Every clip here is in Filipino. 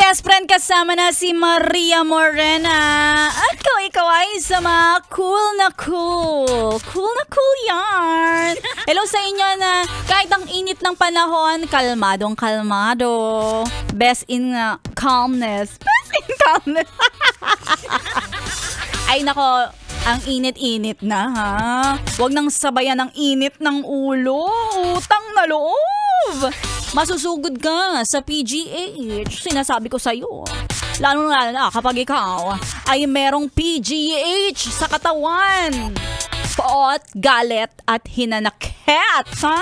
yes, friend, kasama na si Maria Morena. At kung ikaw ay sa mga cool na cool. Cool na cool yarn. Hello sa inyo na kahit ang init ng panahon, kalmadong kalmado. Best in calmness. Best in calmness. Ay nako, ang init-init na ha. Huwag nang sabayan ng init ng ulo. Utang na loob. Masusugod ka sa PGH. Sinasabi ko sa'yo. Lalo na kapag ikaw ay merong PGH sa katawan. Poot, galit at hinanakit. Ha?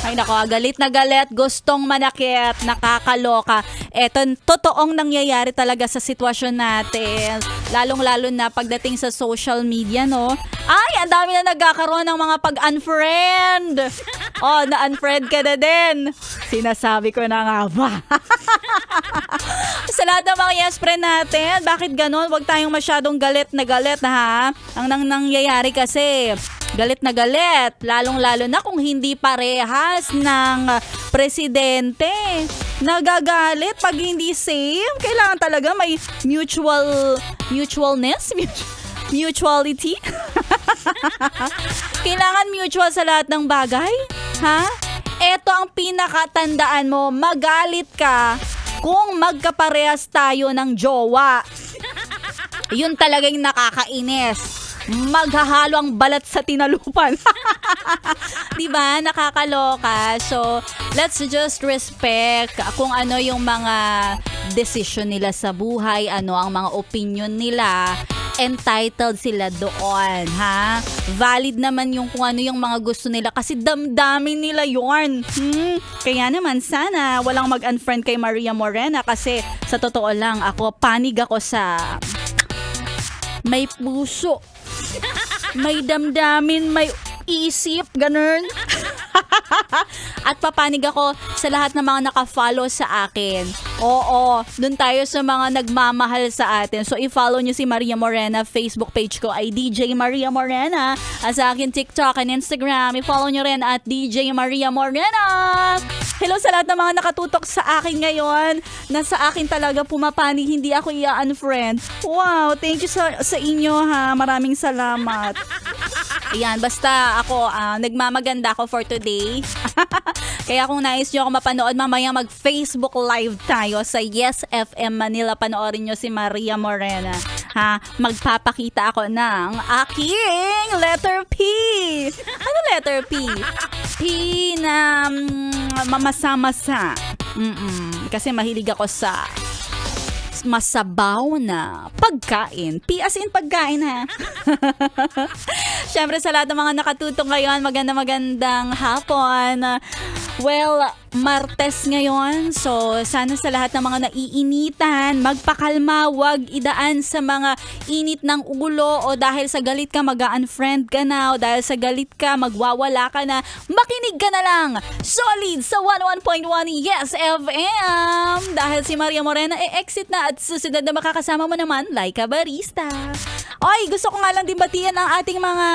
Ay nako, galit na galit, gustong manakit, nakakaloka. Eto, totoong nangyayari talaga sa sitwasyon natin. Lalong-lalo na pagdating sa social media, no? Ay, ang dami na nagkakaroon ng mga pag-unfriend. Oh, na-unfriend ka na din. Sinasabi ko na nga ba? Sa lahat ng mga yes friend natin, bakit ganon? Huwag tayong masyadong galit na ha. Ang nangyayari kasi, galit na galit. Lalong-lalo na kung hindi parehas ng presidente. Nagagalit pag hindi same. Kailangan talaga may mutuality. Kailangan mutual sa lahat ng bagay. Ha? Ito ang pinakatandaan mo. Magalit ka kung magkaparehas tayo ng jowa. Yun talagang nakakainis. Maghahalo ang balat sa tinalupan. Diba? Nakakaloka. So, let's just respect kung ano yung mga decision nila sa buhay, ano ang mga opinion nila. Entitled sila doon, ha? Valid naman yung kung ano yung mga gusto nila kasi damdamin nila yun. Kaya naman sana walang mag-unfriend kay Maria Morena kasi sa totoo lang ako, panig ako sa may puso. May damdamin, may isip, ganun. At papanig ako sa lahat ng mga naka-follow sa akin. Oo, dun tayo sa mga nagmamahal sa atin. So, i-follow nyo si Maria Morena. Facebook page ko ay DJ Maria Morena. At sa akin TikTok and Instagram, i-follow nyo rin at DJ Maria Morena. Hello sa lahat ng mga nakatutok sa akin ngayon. Na sa akin talaga pumapanig, hindi ako i-unfriend. Wow, thank you sa inyo ha. Maraming salamat. Ayan, basta ako, nagmamaganda ako for today. Kaya kung nais nyo ako mapanood, mamaya mag-Facebook Live tayo sa Yes FM Manila. Panoorin nyo si Maria Morena. Ha? Magpapakita ako ng aking letter P. Ano letter P? P na mamasa-masa. Kasi mahilig ako sa masabaw na pagkain. P as in pagkain ha. Siyempre sa lahat ng mga nakatutok ngayon, magandang hapon. Well, Martes ngayon. So, sana sa lahat ng mga naiinitan, magpakalma, wag idaan sa mga init ng ulo o dahil sa galit ka, mag-unfriend ka na o dahil sa galit ka, magwawala ka na. Makinig ka na lang. Solid sa 101.1 Yes FM. Dahil si Maria Morena exit na at susunod na makakasama mo naman, Laika Barista. Oy, gusto ko nga lang din batiyan ang ating mga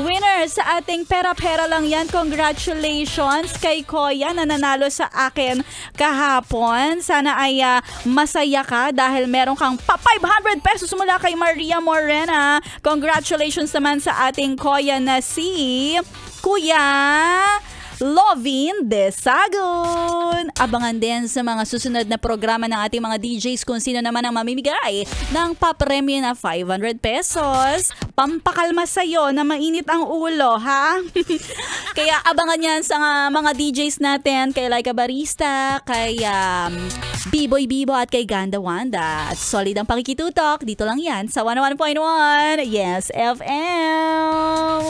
winners sa ating pera-pera lang yan. Congratulations kay Koya na nanalo sa akin kahapon. Sana ay masaya ka dahil meron kang pa 500 pesos mula kay Maria Morena. Congratulations naman sa ating Koya na si Kuya Lovin Desagon. Abangan din sa mga susunod na programa ng ating mga DJs kung sino naman ang mamimigay ng papremyo na 500 pesos. Pampakalma sa'yo na mainit ang ulo, ha? Kaya abangan yan sa mga DJs natin, kay Laika Barista, kay B-Boy Bibo at kay Ganda Wanda. At solid ang pakikitutok. Dito lang yan sa 101.1 Yes FM.